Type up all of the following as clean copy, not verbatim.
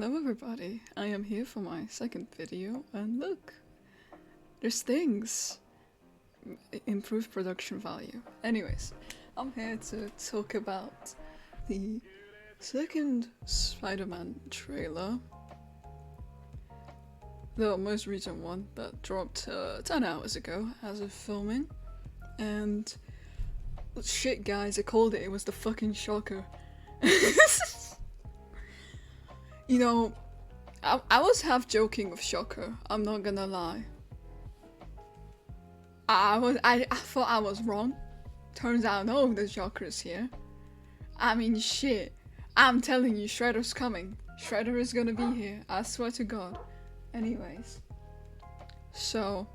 Hello everybody, I am here for my second video, and look, there's things. Improved production value. Anyways, I'm here to talk about the second Spiderman trailer. The most recent one that dropped 10 hours ago as of filming. And shit guys, I called it, it was the fucking shocker. You know, I was half joking with Shocker, I'm not gonna lie. I thought I was wrong. Turns out no, the Joker's here. I mean shit. I'm telling you, Shredder's coming. Shredder is gonna be here, I swear to God. Anyways. So,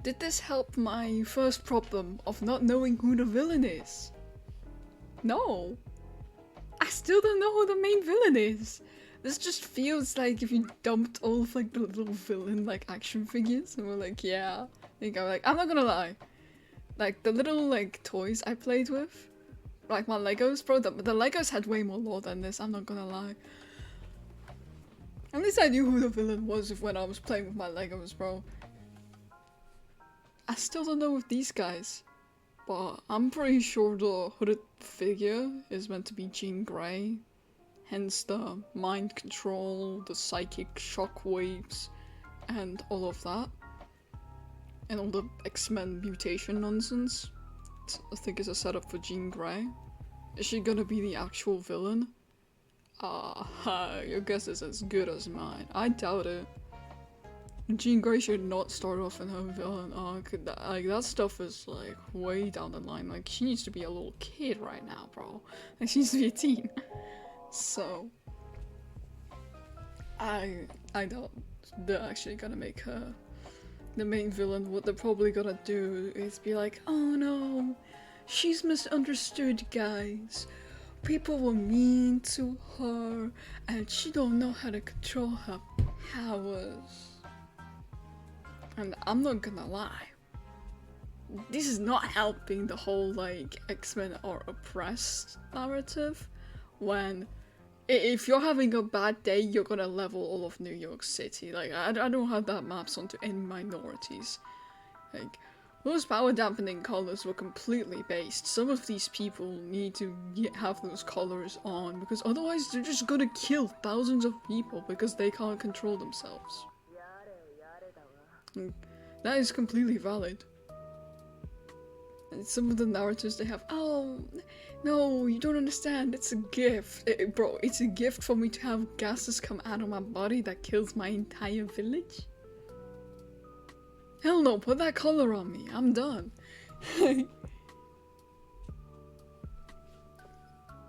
did this help my first problem of not knowing who the villain is? No. I still don't know who the main villain is. This just feels like if you dumped all of like the little villain like action figures and we're like, yeah. I'm not gonna lie. Like the little like toys I played with, like my Legos, bro, the Legos had way more lore than this, I'm not gonna lie. At least I knew who the villain was when I was playing with my Legos, bro. I still don't know with these guys, but I'm pretty sure the hooded figure is meant to be Jean Grey. Hence the mind control, the psychic shockwaves, and all of that. And all the X-Men mutation nonsense. I think it's a setup for Jean Grey. Is she gonna be the actual villain? Your guess is as good as mine. I doubt it. Jean Grey should not start off in her villain arc. That stuff is like way down the line. Like she needs to be a little kid right now, bro. Like she needs to be a teen. So I doubt they're actually gonna make her the main villain. What they're probably gonna do is be like, oh no, she's misunderstood, guys. People were mean to her and she don't know how to control her powers. And I'm not gonna lie, this is not helping the whole like X-Men are oppressed narrative. When if you're having a bad day, you're gonna level all of New York City. Like, I don't have that maps onto any minorities. Like, those power dampening colors were completely based. Some of these people need to have those colors on, because otherwise they're just gonna kill thousands of people because they can't control themselves. And that is completely valid. And some of the narratives they have, oh, no, you don't understand, it's a gift. Bro, it's a gift for me to have gases come out of my body that kills my entire village? Hell no, put that color on me, I'm done.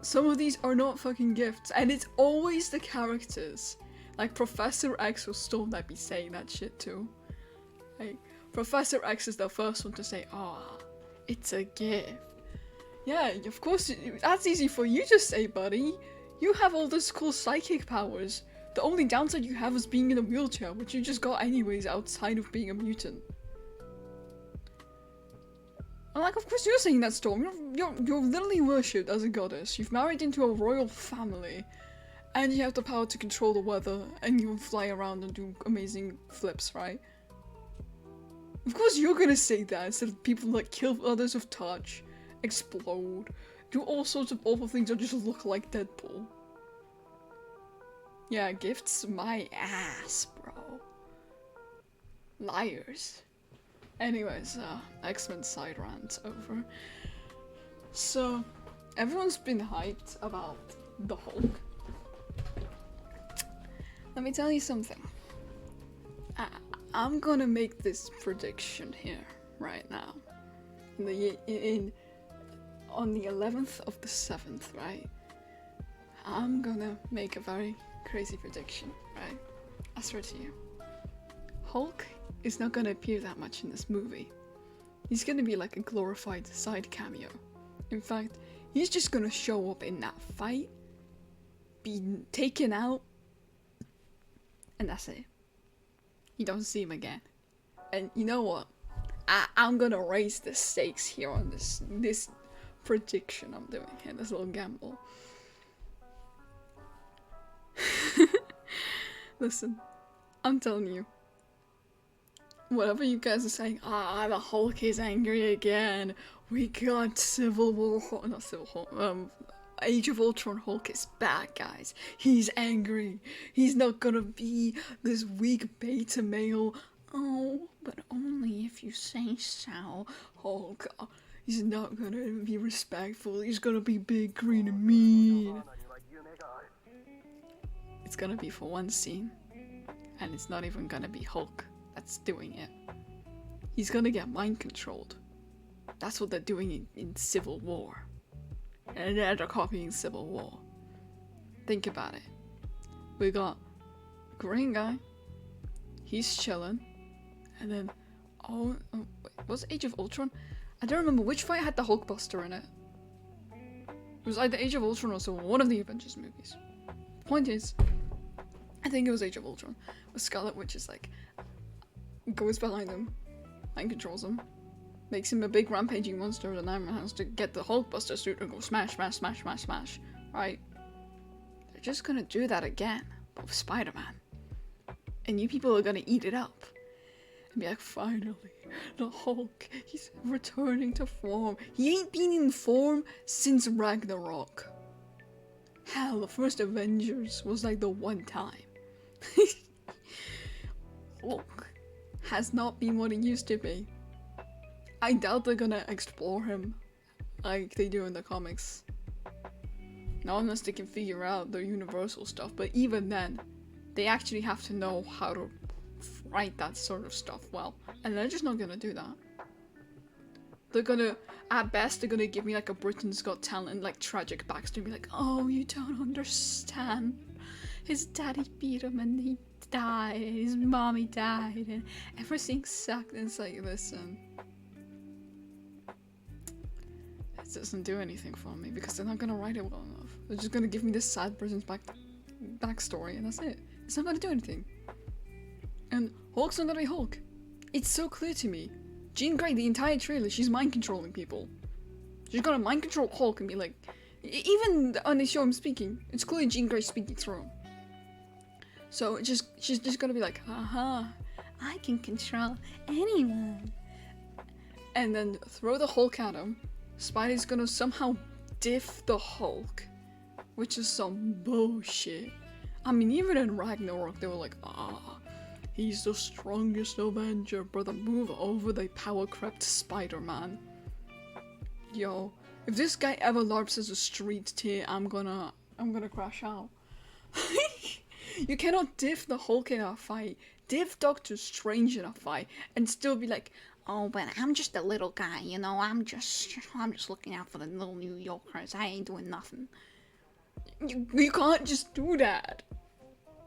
Some of these are not fucking gifts, and it's always the characters. Like, Professor X will still not be saying that shit too. Like, Professor X is the first one to say, oh, it's a gift. Yeah, of course, that's easy for you to say, buddy. You have all this cool psychic powers. The only downside you have is being in a wheelchair, which you just got anyways outside of being a mutant. And like, of course you're saying that, Storm. You're literally worshipped as a goddess. You've married into a royal family. And you have the power to control the weather, and you fly around and do amazing flips, right? Of course you're gonna say that instead of people that kill others with touch, explode, do all sorts of awful things or just look like Deadpool. Yeah, gifts my ass, bro. Liars. Anyways, X-Men side rant over. So, everyone's been hyped about the Hulk. Let me tell you something. I'm gonna make this prediction here, right now. On the 11th of the 7th, right? I'm gonna make a very crazy prediction, right? I swear to you. Hulk is not gonna appear that much in this movie. He's gonna be like a glorified side cameo. In fact, he's just gonna show up in that fight, be taken out, and that's it. You don't see him again. And you know what? I'm gonna raise the stakes here on this prediction I'm doing here, this little gamble. Listen, I'm telling you. Whatever you guys are saying, the Hulk is angry again. We got Civil War, not Civil War, Age of Ultron Hulk is back, guys. He's angry. He's not gonna be this weak beta male. Oh, but only if you say so, Hulk. He's not gonna be respectful. He's gonna be big, green, and mean. It's gonna be for one scene, and it's not even gonna be Hulk that's doing it. He's gonna get mind controlled. That's what they're doing in Civil War. And they're copying Civil War. Think about it. We got Green Guy. He's chilling. And then, wait, was it Age of Ultron? I don't remember which fight had the Hulkbuster in it. It was either Age of Ultron or Civil War, one of the Avengers movies. Point is, I think it was Age of Ultron, where Scarlet Witch is like, goes behind him, mind controls him, makes him a big rampaging monster, and Iron Man has to get the Hulkbuster suit and go smash, smash, smash, smash, smash, right? They're just gonna do that again, but with Spider-Man. And you people are gonna eat it up. And be like, finally, the Hulk, he's returning to form. He ain't been in form since Ragnarok. Hell, the first Avengers was like the one time. Hulk has not been what he used to be. I doubt they're gonna explore him like they do in the comics. Not unless they can figure out the universal stuff, but even then, they actually have to know how to write that sort of stuff well, and they're just not gonna do that. They're gonna, at best, they're gonna give me like a Britain's Got Talent, like tragic backstory, be like, oh, you don't understand. His daddy beat him and he died, and his mommy died, and everything sucked. And it's like, listen, it doesn't do anything for me because they're not gonna write it well enough. They're just gonna give me this sad person's backstory, and that's it. It's not gonna do anything. And Hulk's not gonna be Hulk. It's so clear to me. Jean Grey, the entire trailer, she's mind controlling people. She's gonna mind control Hulk and be like, even on the show I'm speaking, it's clearly Jean Grey speaking through him. So she's just gonna be like, haha, I can control anyone. And then throw the Hulk at him. Spidey's gonna somehow diff the Hulk, which is some bullshit. I mean, even in Ragnarok, they were like, he's the strongest Avenger, brother, move over, they power crept Spider-Man. Yo, if this guy ever LARPs as a street tier, I'm gonna crash out. You cannot diff the Hulk in a fight, diff Doctor Strange in a fight, and still be like, oh, but I'm just a little guy, you know, I'm just looking out for the little New Yorkers, I ain't doing nothing. You can't just do that.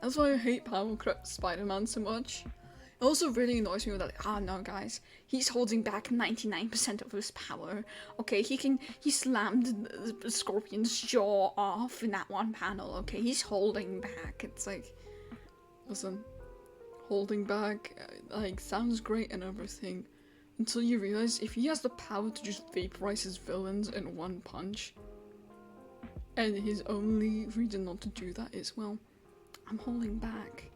That's why I hate Power Crept Spider-Man so much. It also really annoys me with that, no guys, he's holding back 99% of his power. Okay, he slammed the Scorpion's jaw off in that one panel, okay, he's holding back. It's like, listen, holding back, like, sounds great and everything, until you realize if he has the power to just vaporize his villains in one punch, and his only reason not to do that is, well, I'm holding back.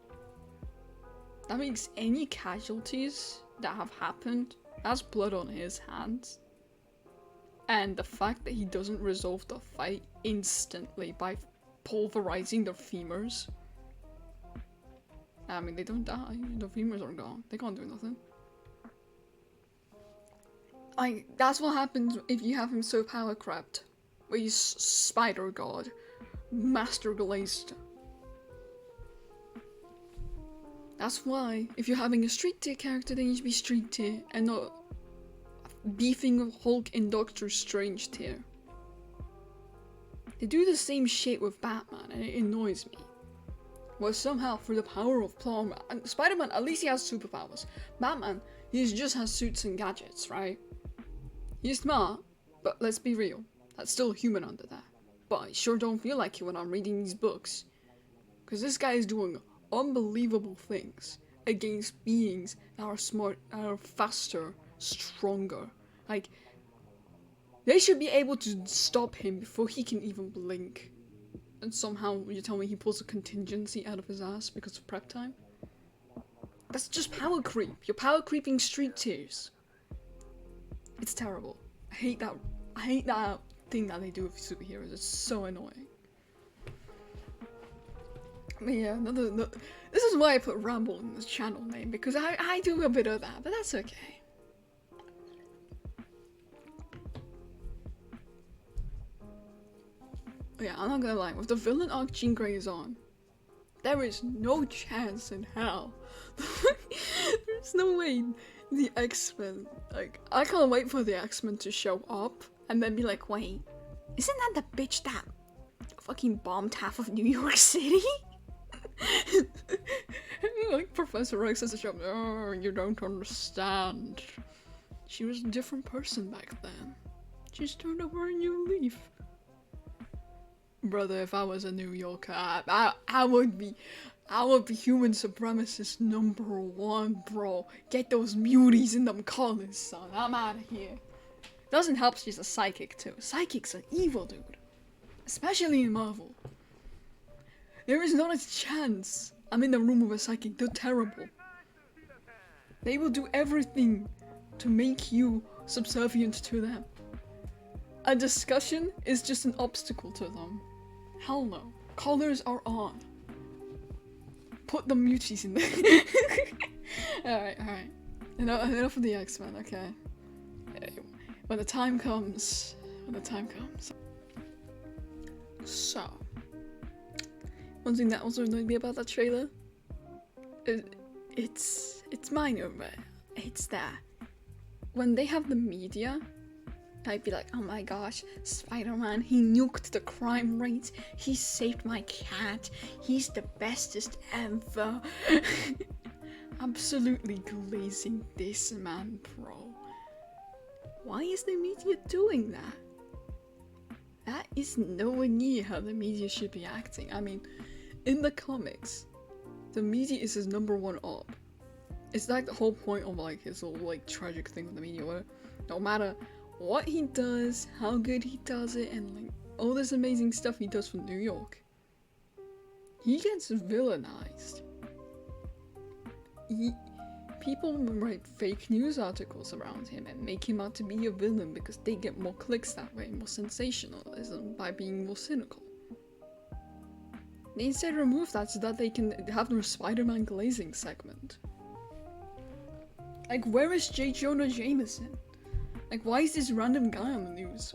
That makes any casualties that have happened, that's blood on his hands. And the fact that he doesn't resolve the fight instantly by pulverizing their femurs. I mean, they don't die, the femurs are gone, they can't do nothing. Like, that's what happens if you have him so power crept. Where he's Spider God, Master Glazed. That's why, if you're having a street tier character, they need to be street tier, and not beefing Hulk in Doctor Strange tier. They do the same shit with Batman, and it annoys me. Where somehow, through the power of plum, and Spider-Man, at least he has superpowers. Batman, he just has suits and gadgets, right? He's smart, but let's be real. That's still a human under there. But I sure don't feel like it when I'm reading these books. Because this guy is doing unbelievable things against beings that are smart, that are faster, stronger. Like, they should be able to stop him before he can even blink. and somehow you tell me he pulls a contingency out of his ass because of prep time? That's just power creep. You're power creeping street tiers. It's terrible. I hate that thing that they do with superheroes. It's so annoying. But yeah, this is why I put Ramble in the channel name, because I do a bit of that, but that's okay. Yeah, I'm not gonna lie, with the villain arc Jean Grey is on, there is no chance in hell. There's no way the X-Men, like, I can't wait for the X-Men to show up and then be like, wait, isn't that the bitch that fucking bombed half of New York City? Like Professor X says, oh, you don't understand. She was a different person back then. She's turned over a new leaf. Brother, if I was a New Yorker, I would be human supremacist #1, bro. Get those muties in them colors, son. I'm out of here. Doesn't help she's a psychic too. Psychics are evil, dude. Especially in Marvel. There is not a chance I'm in the room with a psychic. They're terrible. They will do everything to make you subservient to them. A discussion is just an obstacle to them. Hell no. Colors are on. Put the muties in there. Alright. Enough of the X-Men, okay. When the time comes. So. One thing that also annoyed me about that trailer, it's minor, but it's that when they have the media, I'd be like, oh my gosh, Spider-Man, he nuked the crime rate, he saved my cat, he's the bestest ever. Absolutely glazing this man, bro. Why is the media doing that? That is nowhere near how the media should be acting. I mean, in the comics, the media is his #1 op. It's like the whole point of like his whole like tragic thing with the media, where no matter what he does, how good he does it, and like all this amazing stuff he does for New York, he gets villainized. People write fake news articles around him and make him out to be a villain because they get more clicks that way, more sensationalism by being more cynical. They instead remove that so that they can have their Spider-Man glazing segment. Like, where is J. Jonah Jameson? Like, why is this random guy on the news?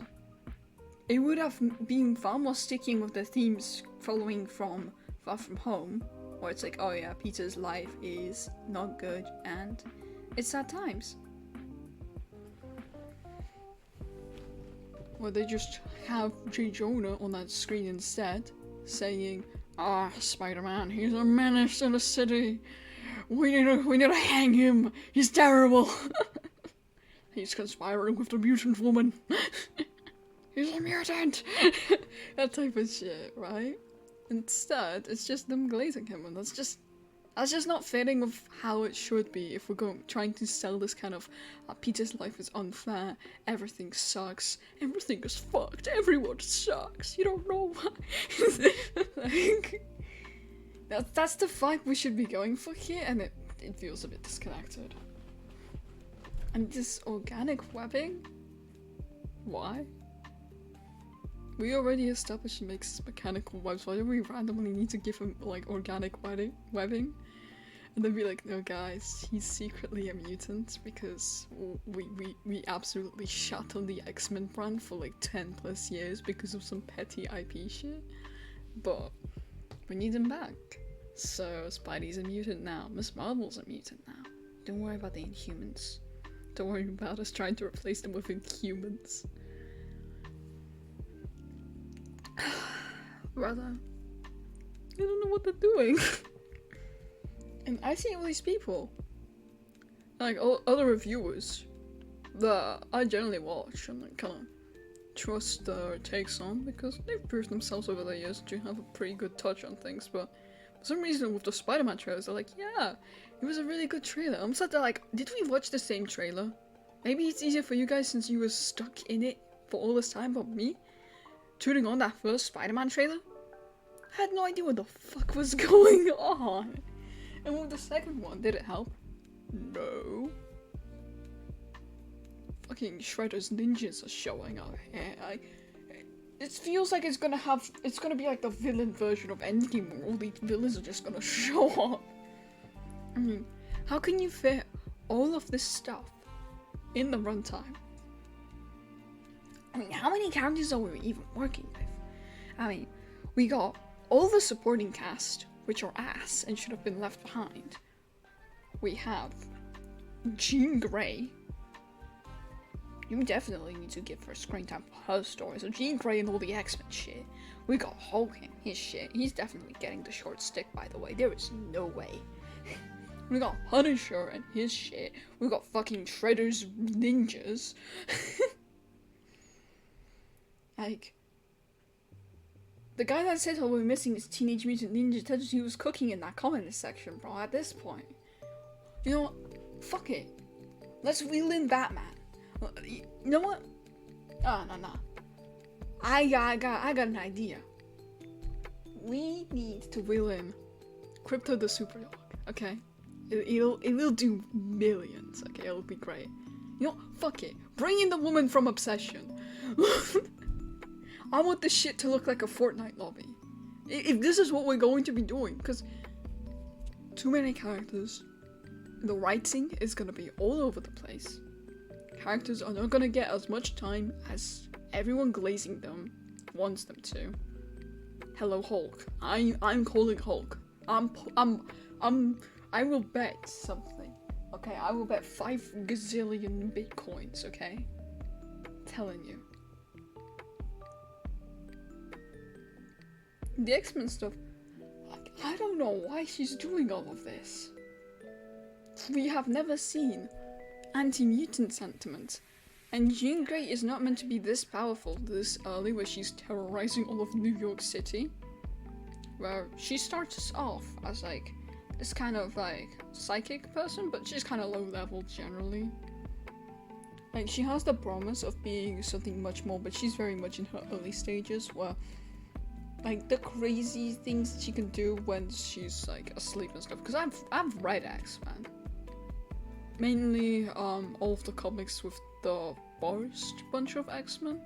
It would have been far more sticking with the themes following from Far From Home, where it's like, oh yeah, Peter's life is not good and it's sad times. Or they just have J. Jonah on that screen instead, saying, Spider-Man, he's a menace to the city. We need to hang him. He's terrible. He's conspiring with the mutant woman. He's a mutant. That type of shit, right? Instead, it's just them glazing him, and that's just not fitting with how it should be if we're trying to sell this kind of Peter's life is unfair, everything sucks, everything is fucked, everyone sucks, you don't know why. Like, that's the vibe we should be going for here, and it feels a bit disconnected. And this organic webbing? Why? We already established he makes mechanical webs. Why do we randomly need to give him like organic webbing? And then be like, no guys, he's secretly a mutant because we absolutely shut on the X-Men brand for like 10+ years because of some petty IP shit. But we need him back. So Spidey's a mutant now. Miss Marvel's a mutant now. Don't worry about the Inhumans. Don't worry about us trying to replace them with Inhumans. Brother, I don't know what they're doing. And I see all these people, like all other reviewers that I generally watch and like kind of trust their takes on because they've proved themselves over the years to have a pretty good touch on things. But for some reason with the Spider-Man trailers, they're like, yeah, it was a really good trailer. I'm sad they're like, did we watch the same trailer? Maybe it's easier for you guys since you were stuck in it for all this time, but me tuning on that first Spider-Man trailer, I had no idea what the fuck was going on. And with the second one, did it help? No. Fucking Shredder's ninjas are showing up here. It feels like it's gonna be like the villain version of Endgame where all these villains are just gonna show up. I mean, how can you fit all of this stuff in the runtime? I mean, how many characters are we even working with? I mean, we got all the supporting cast, which are ass and should have been left behind. We have Jean Grey. You definitely need to give her screen time for her story. So Jean Grey and all the X-Men shit. We got Hulk and his shit. He's definitely getting the short stick, by the way. There is no way. We got Punisher and his shit. We got fucking Shredder's ninjas. Like, the guy that said we're missing his Teenage Mutant Ninja Turtles, he was cooking in that comment section, bro, at this point. You know what? Fuck it. Let's wheel in Batman. You know what? Oh, no. I got an idea. We need to wheel in Crypto the Super Dog, okay? It will do millions, okay? It'll be great. You know, fuck it. Bring in the woman from Obsession. I want this shit to look like a Fortnite lobby. If this is what we're going to be doing, because too many characters. The writing is gonna be all over the place. Characters are not gonna get as much time as everyone glazing them wants them to. Hello, Hulk. I'm calling Hulk. I will bet something. Okay, I will bet 5 gazillion bitcoins. Okay, telling you. The X-Men stuff. I don't know why she's doing all of this. We have never seen anti-mutant sentiment, and Jean Grey is not meant to be this powerful this early, where she's terrorizing all of New York City. Where she starts us off as like this kind of like psychic person, but she's kind of low level generally. Like, she has the promise of being something much more, but she's very much in her early stages, where like the crazy things that she can do when she's like asleep and stuff. Because I've read X-Men. Mainly all of the comics with the first bunch of X-Men.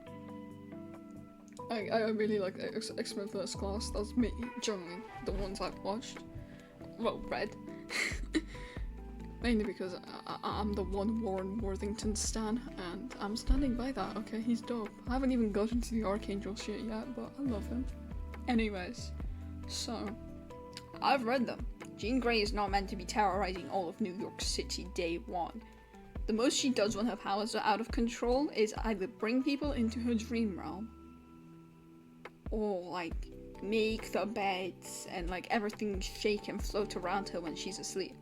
I really like X-Men First Class. That's me, generally the ones I've watched. Well, read. Mainly because I'm the one Warren Worthington stan, and I'm standing by that, okay? He's dope. I haven't even gotten to the Archangel shit yet, but I love him. Anyways, so, I've read them. Jean Grey is not meant to be terrorizing all of New York City day one. The most she does when her powers are out of control is either bring people into her dream realm, or like make the beds and like everything shake and float around her when she's asleep.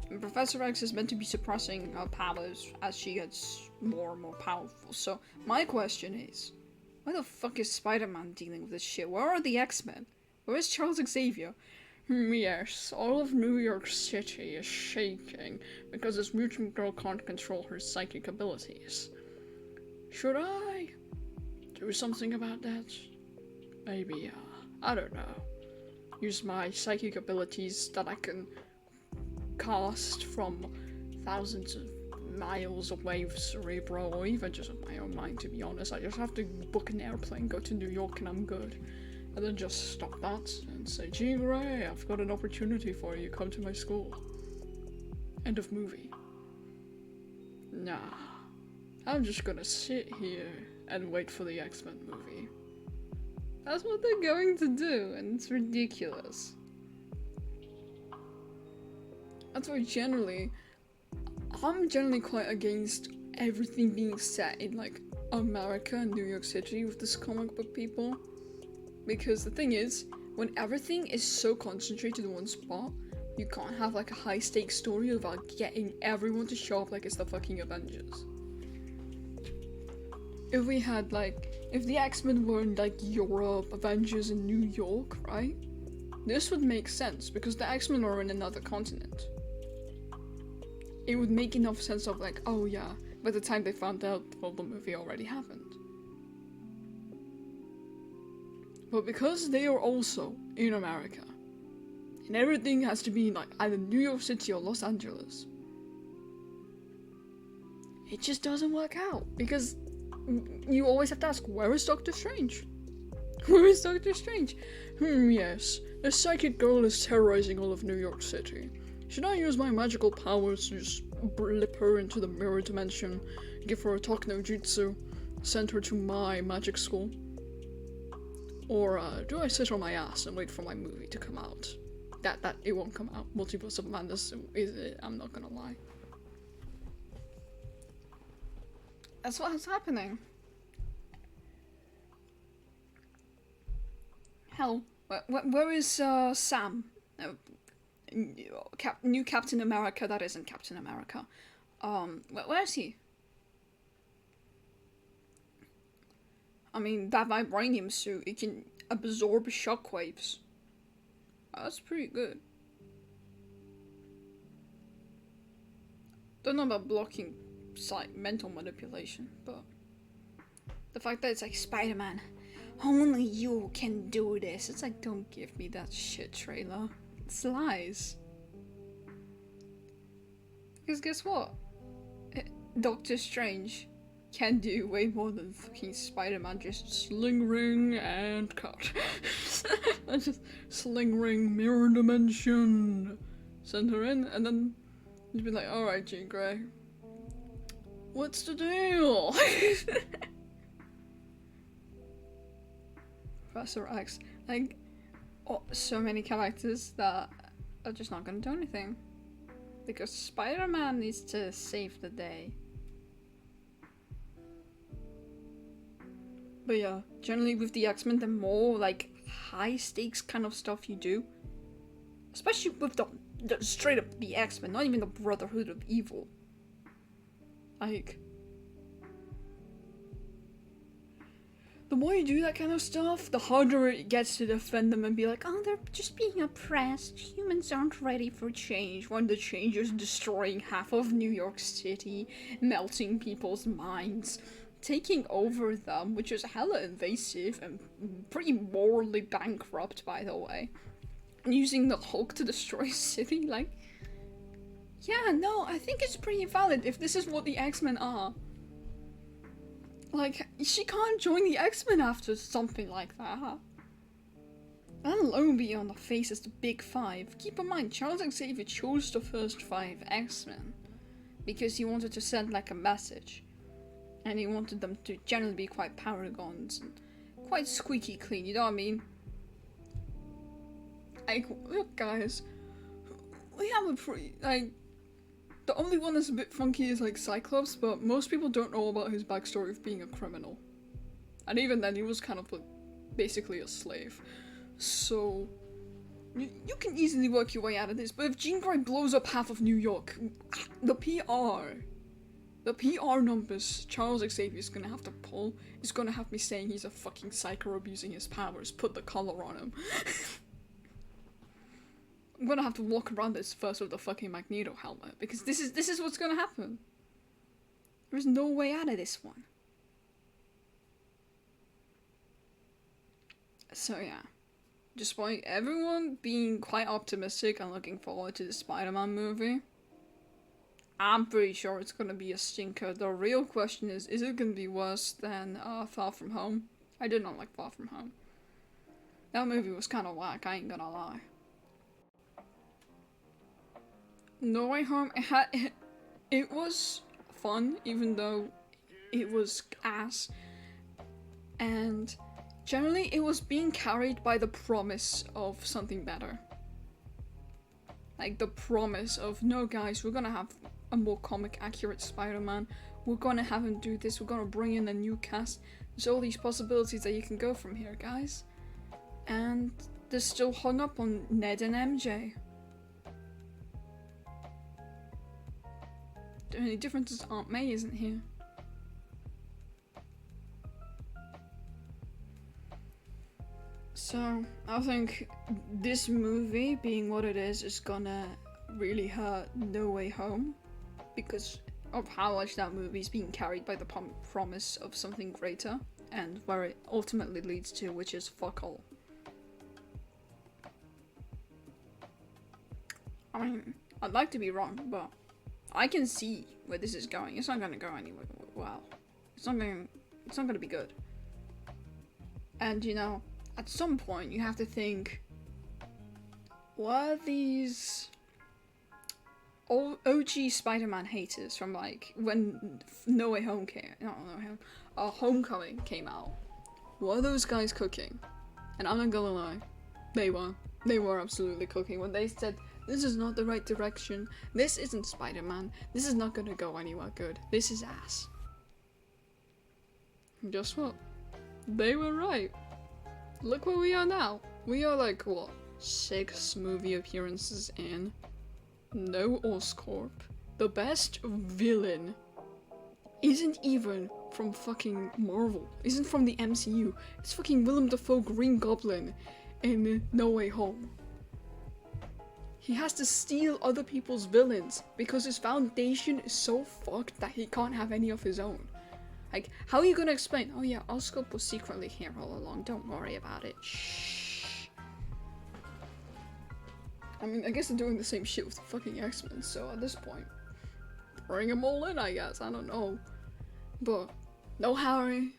And Professor X is meant to be suppressing her powers as she gets more and more powerful. So my question is, why the fuck is Spider-Man dealing with this shit? Where are the X-Men? Where is Charles Xavier? Yes, all of New York City is shaking because this mutant girl can't control her psychic abilities. Should I do something about that? Maybe, I don't know. Use my psychic abilities that I can cast from thousands of miles away with Cerebro, or even just with my own mind, to be honest. I just have to book an airplane, go to New York, and I'm good. And then just stop that and say, Jean Grey, I've got an opportunity for you, come to my school. End of movie. Nah. I'm just gonna sit here and wait for the X-Men movie. That's what they're going to do, and it's ridiculous. That's why I'm generally quite against everything being set in like America and New York City with this comic book people. Because the thing is, when everything is so concentrated in one spot, you can't have like a high stakes story about getting everyone to show up like it's the fucking Avengers. If we had like, if the X-Men were in like Europe, Avengers in New York, right? This would make sense because the X-Men are in another continent. It would make enough sense of like, oh yeah, by the time they found out, well, the movie already happened. But because they are also in America, and everything has to be like either New York City or Los Angeles, it just doesn't work out. Because you always have to ask, where is Doctor Strange? Where is Doctor Strange? Yes. A psychic girl is terrorizing all of New York City. Should I use my magical powers to just blip her into the mirror dimension, give her a talk no jutsu, send her to my magic school? Or do I sit on my ass and wait for my movie to come out? That it won't come out. Multiverse of Madness is it? I'm not gonna lie. That's what's happening. Hell, where is Sam? New Captain America, that isn't Captain America. Where is he? I mean, that vibranium suit, it can absorb shockwaves. That's pretty good. Don't know about blocking mental manipulation, but the fact that it's like, Spider-Man, only you can do this. It's like, don't give me that shit trailer. It's lies. Because guess what? Doctor Strange can do way more than fucking Spider-Man. Just sling ring and cut. Just sling ring, mirror dimension. Send her in, and then you'd be like, alright, Jean Grey. What's the deal? Professor X. Like, so many characters that are just not gonna do anything. Because Spider-Man needs to save the day. But yeah, generally with the X-Men, the more like high stakes kind of stuff you do, especially with the straight up the X-Men, not even the Brotherhood of Evil. Like, the more you do that kind of stuff, the harder it gets to defend them and be like, oh, they're just being oppressed. Humans aren't ready for change, when the change is destroying half of New York City, melting people's minds, taking over them, which is hella invasive and pretty morally bankrupt, by the way. And using the Hulk to destroy a city, like, yeah, no, I think it's pretty valid if this is what the X-Men are. Like, she can't join the X-Men after something like that. Let alone be on the face as the Big Five. Keep in mind, Charles Xavier chose the first 5 X-Men because he wanted to send like a message. And he wanted them to generally be quite paragons and quite squeaky clean, you know what I mean? Like, look guys, we have a pretty, like, the only one that's a bit funky is like Cyclops, but most people don't know about his backstory of being a criminal. And even then, he was kind of like, basically a slave. So, you can easily work your way out of this, but if Jean Grey blows up half of New York, the PR numbers Charles Xavier's gonna have to pull is gonna have me saying he's a fucking psycho abusing his powers, put the collar on him. I'm gonna have to walk around this first with a fucking Magneto helmet, because this is what's gonna happen. There's no way out of this one. So yeah. Despite everyone being quite optimistic and looking forward to the Spider-Man movie, I'm pretty sure it's gonna be a stinker. The real question is it gonna be worse than Far From Home? I did not like Far From Home. That movie was kinda whack, I ain't gonna lie. No Way Home, it was fun, even though it was ass. And generally it was being carried by the promise of something better. Like the promise of, no guys, we're gonna have a more comic accurate Spider-Man, we're gonna have him do this, we're gonna bring in a new cast, there's all these possibilities that you can go from here, guys. And they're still hung up on Ned and MJ. The only difference is Aunt May isn't here. So, I think this movie, being what it is gonna really hurt No Way Home, because of how much that movie is being carried by the promise of something greater, and where it ultimately leads to, which is fuck all. I mean, I'd like to be wrong, but I can see where this is going. It's not gonna go anywhere well. It's not gonna be good. And you know, at some point you have to think, what are these OG Spider-Man haters from like when No Way Home came, Homecoming came out? What are those guys cooking? And I'm not gonna lie, they were absolutely cooking when they said, this is not the right direction, this isn't Spider-Man, this is not gonna go anywhere good, this is ass. And guess what? They were right. Look where we are now. We are like, what, 6 movie appearances in, no Oscorp. The best villain isn't even from fucking Marvel, isn't from the MCU, it's fucking Willem Dafoe Green Goblin in No Way Home. He has to steal other people's villains because his foundation is so fucked that he can't have any of his own. Like, how are you gonna explain, oh yeah, Oscorp was secretly here all along, don't worry about it, shh. I mean, I guess they're doing the same shit with the fucking X-Men, so at this point, bring them all in, I guess, I don't know. But, no Harry.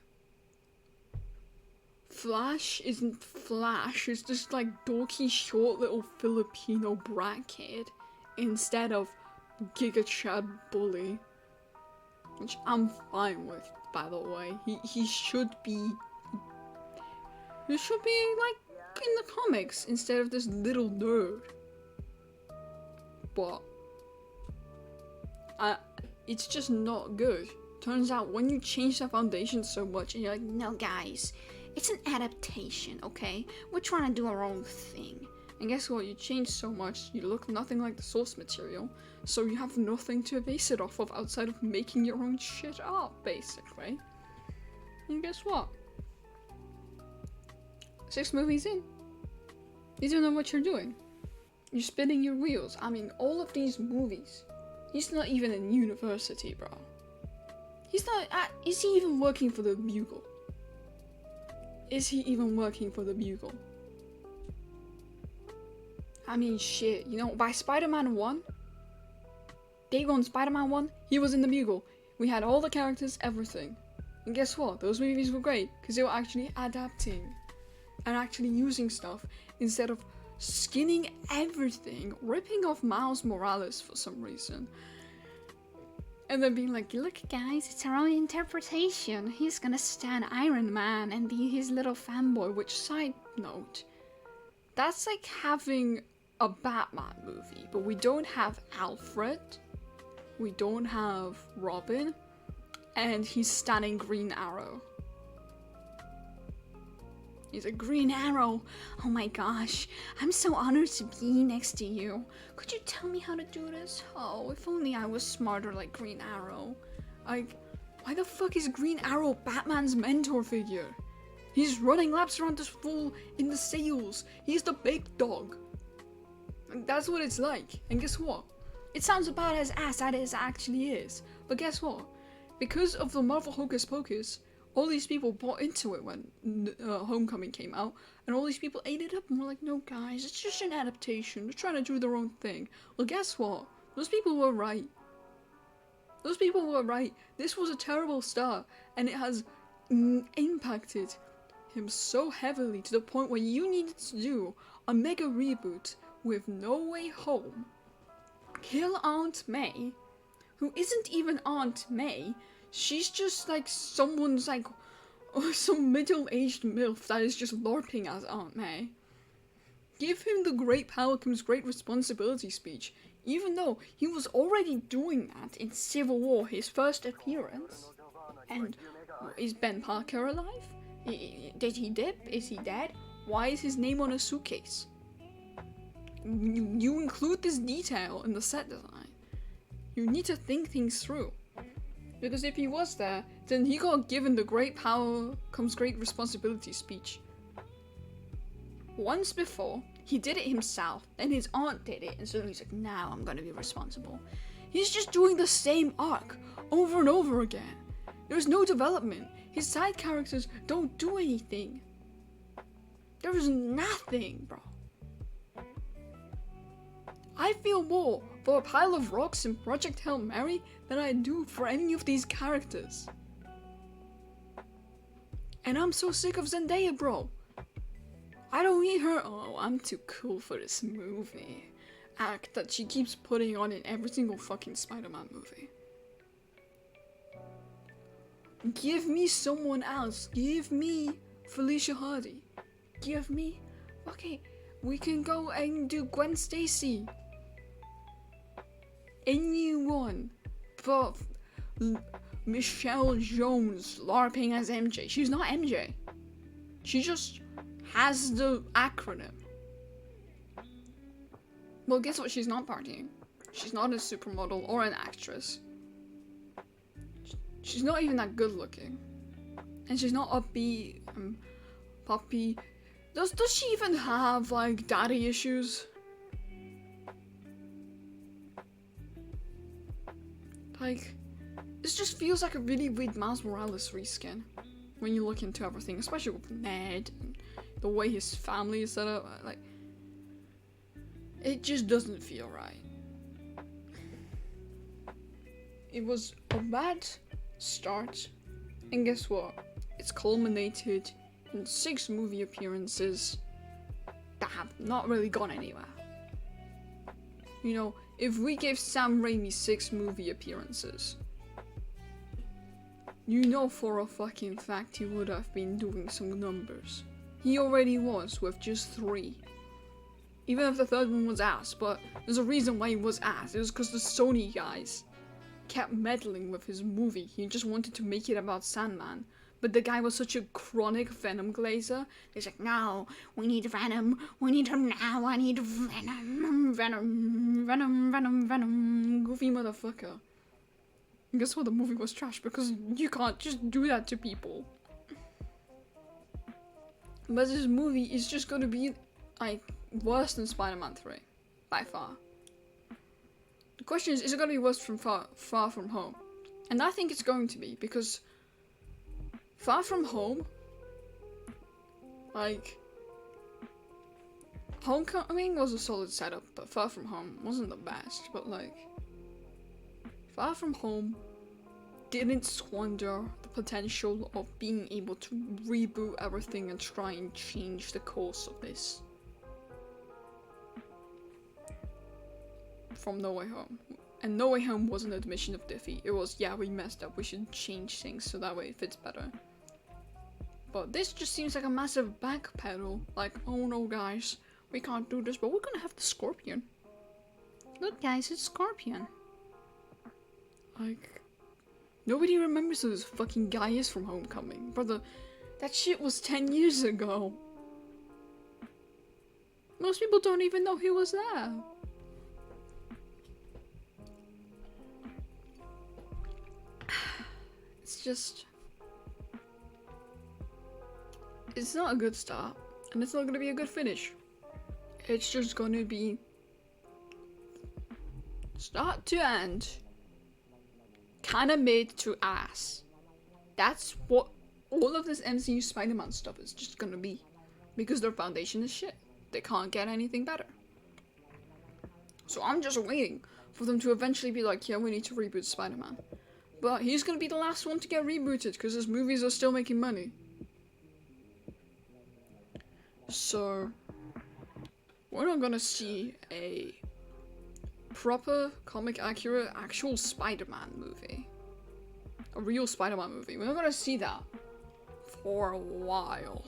Flash isn't Flash, it's just like dorky short little Filipino brat kid instead of Giga Chad Bully. Which I'm fine with, by the way. He should be like in the comics instead of this little nerd. But it's just not good. Turns out when you change the foundation so much and you're like, no guys, it's an adaptation, okay? We're trying to do our own thing. And guess what? You change so much, you look nothing like the source material, so you have nothing to base it off of outside of making your own shit up, basically. And guess what? 6 movies in. You don't know what you're doing. You're spinning your wheels. I mean, all of these movies. He's not even in university, bro. He's not. Is he even working for the Bugle? Is he even working for the Bugle? I mean, shit. You know, by Spider-Man 1, Day 1, Spider-Man 1, he was in the Bugle. We had all the characters, everything. And guess what? Those movies were great because they were actually adapting and actually using stuff instead of skinning everything, ripping off Miles Morales for some reason. And then being like, look guys, it's our own interpretation. He's gonna stand Iron Man and be his little fanboy, which, side note, that's like having a Batman movie, but we don't have Alfred, we don't have Robin, and he's standing Green Arrow. He's a Green Arrow. Oh my gosh, I'm so honored to be next to you. Could you tell me how to do this? Oh, if only I was smarter like Green Arrow. Like, why the fuck is Green Arrow Batman's mentor figure? He's running laps around this fool in the sales. He's the big dog. And that's what it's like. And guess what? It sounds about as ass as it actually is. But guess what? Because of the Marvel Hocus Pocus, all these people bought into it when Homecoming came out, and all these people ate it up and were like, no guys, it's just an adaptation, they're trying to do their own thing. Well, guess what? Those people were right. Those people were right. This was a terrible start, and it has impacted him so heavily to the point where you needed to do a mega reboot with No Way Home, kill Aunt May, who isn't even Aunt May. She's just like someone's like some middle-aged MILF that is just LARPing as Aunt May. Give him the great power comes great responsibility speech, even though he was already doing that in Civil War, his first appearance. And is Ben Parker alive? Did he dip? Is he dead? Why is his name on a suitcase? You include this detail in the set design. You need to think things through. Because if he was there, then he got given the great power comes great responsibility speech. Once before, he did it himself, then his aunt did it, and so he's like, now I'm gonna be responsible. He's just doing the same arc over and over again. There's no development. His side characters don't do anything. There is nothing, bro. I feel more for a pile of rocks in Project Hail Mary than I do for any of these characters. And I'm so sick of Zendaya, bro. I don't need her, oh, I'm too cool for this movie act that she keeps putting on in every single fucking Spider-Man movie. Give me someone else. Give me Felicia Hardy. Give me... Okay, we can go and do Gwen Stacy. Anyone but Michelle Jones LARPing as MJ. She's not MJ. She just has the acronym. Well, guess what? She's not partying. She's not a supermodel or an actress. She's not even that good looking. And she's not upbeat, puppy. Does she even have, like, daddy issues? Like, this just feels like a really weird Miles Morales reskin. When you look into everything, especially with Ned and the way his family is set up. Like, it just doesn't feel right. It was a bad start, and guess what? It's culminated in 6 movie appearances that have not really gone anywhere. You know, if we gave Sam Raimi 6 movie appearances, you know for a fucking fact he would have been doing some numbers. He already was with just 3. Even if the 3rd one was ass, but there's a reason why he was ass. It was because the Sony guys kept meddling with his movie. He just wanted to make it about Sandman. But the guy was such a chronic Venom glazer. He's like, no, we need Venom. We need him now. I need Venom. Venom. Venom. Venom. Venom. Goofy motherfucker. And guess what? The movie was trash because you can't just do that to people. But this movie is just gonna be, like, worse than Spider-Man 3. By far. The question is it gonna be worse from Far From Home? And I think it's going to be, because Far From Home, like, Homecoming was a solid setup, but Far From Home wasn't the best. But, like, Far From Home didn't squander the potential of being able to reboot everything and try and change the course of this. From No Way Home. And No Way Home was an admission of defeat. It was, yeah, we messed up, we should change things so that way it fits better. But this just seems like a massive backpedal. Like, oh no guys, we can't do this, but we're gonna have the Scorpion. Look guys, it's Scorpion. Like, nobody remembers who this fucking guy is from Homecoming. Brother, that shit was 10 years ago. Most people don't even know he was there. It's just... It's not a good start, and it's not gonna be a good finish. It's just gonna be... start to end. Kinda mid to ass. That's what all of this MCU Spider-Man stuff is just gonna be. Because their foundation is shit. They can't get anything better. So I'm just waiting for them to eventually be like, yeah, we need to reboot Spider-Man. But he's gonna be the last one to get rebooted because his movies are still making money. So we're not gonna see a proper, comic accurate, actual Spider-Man movie. A real Spider-Man movie. We're not gonna see that for a while.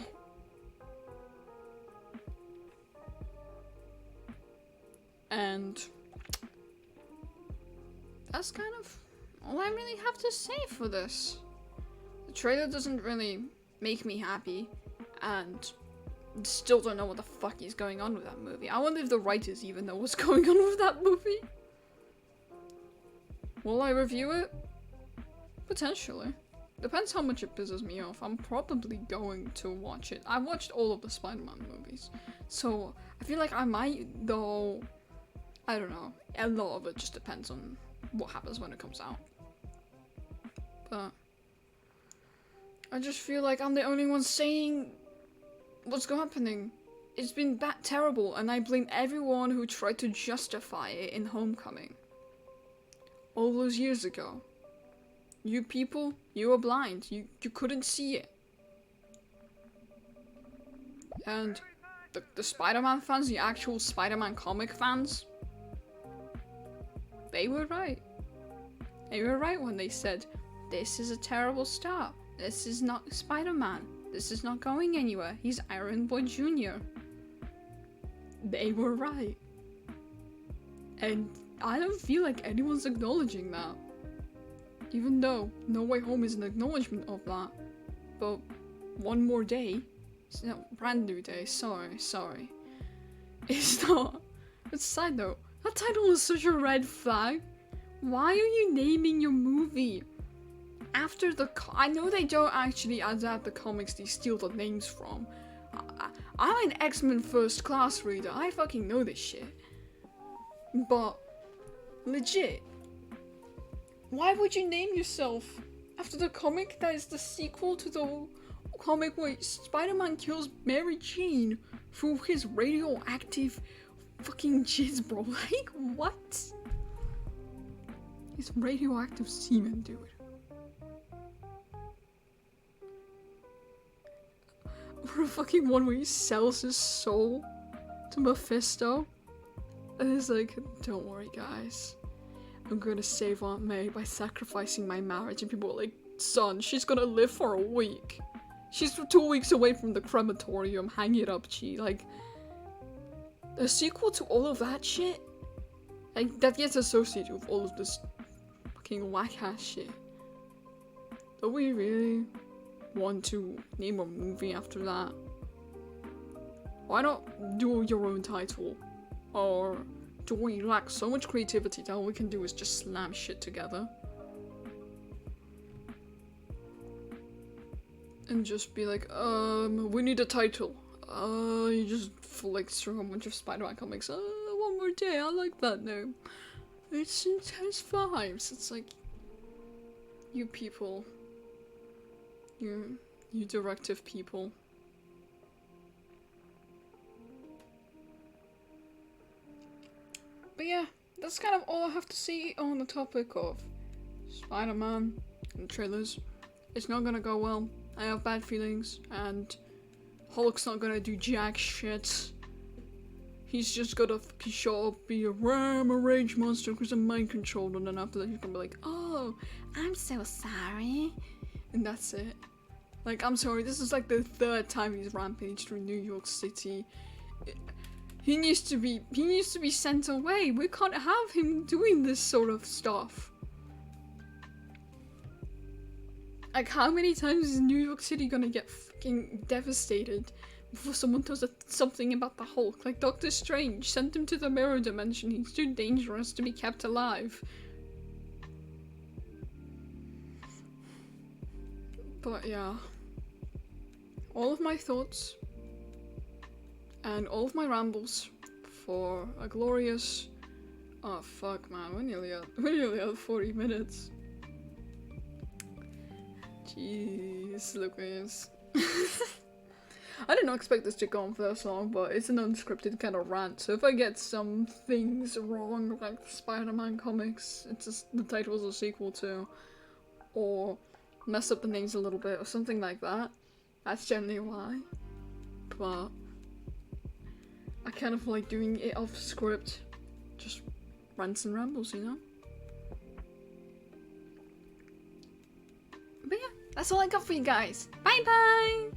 And that's kind of all I really have to say for this. The trailer doesn't really make me happy, and still don't know what the fuck is going on with that movie. I wonder if the writers even know what's going on with that movie. Will I review it? Potentially. Depends how much it pisses me off. I'm probably going to watch it. I watched all of the Spider-Man movies, so I feel like I might, though. I don't know. A lot of it just depends on what happens when it comes out. But I just feel like I'm the only one saying what's happening. It's been that terrible, and I blame everyone who tried to justify it in Homecoming. All those years ago. You people, you were blind. You couldn't see it. And the Spider-Man fans, the actual Spider-Man comic fans, they were right. They were right when they said, this is a terrible start. This is not Spider-Man. This is not going anywhere. He's Iron Boy Jr. They were right. And I don't feel like anyone's acknowledging that. Even though No Way Home is an acknowledgement of that. But One More Day, no, Brand New Day, sorry. It's not. But side note, that title is such a red flag. Why are you naming your movie after the I know they don't actually adapt the comics they steal the names from. I'm an X-Men First Class reader, I fucking know this shit. But, legit, why would you name yourself after the comic that is the sequel to the comic where Spider-Man kills Mary Jane through his radioactive fucking jizz, bro? Like, what? It's radioactive semen, dude. Or a fucking one where he sells his soul to Mephisto. And it's like, don't worry guys, I'm gonna save Aunt May by sacrificing my marriage. And people are like, son, she's gonna live for a week. She's 2 weeks away from the crematorium, hang it up, Chi. Like, a sequel to all of that shit? Like, that gets associated with all of this fucking whack-ass shit. Do we really want to name a movie after that? Why not do your own title? Or do we lack so much creativity that all we can do is just slam shit together? And just be like, we need a title. You just flick through a bunch of Spider-Man comics. One More Day, I like that name. It's intense vibes. It's like, you people. You directive people. But yeah, that's kind of all I have to say on the topic of Spider-Man and trailers. It's not gonna go well. I have bad feelings, and Hulk's not gonna do jack shit. He's just gonna show up, be a rage monster because I'm mind controlled, and then after that he's gonna be like, oh, I'm so sorry. And that's it. Like, I'm sorry, this is like the third time he's rampaged through New York City. He needs to be sent away. We can't have him doing this sort of stuff. Like, how many times is New York City gonna get fucking devastated before someone does something about the Hulk? Like, Doctor Strange sent him to the mirror dimension. He's too dangerous to be kept alive. But yeah, all of my thoughts and all of my rambles for a glorious, oh fuck man, we're nearly at 40 minutes. Jeez, Lucas. I did not expect this to go on for that long, but it's an unscripted kind of rant, so if I get some things wrong, like the Spider-Man comics, it's just the title's a sequel to, or mess up the names a little bit, or something like that, that's generally why. But I kind of like doing it off script, just rants and rambles, you know? But yeah, that's all I got for you guys. Bye bye!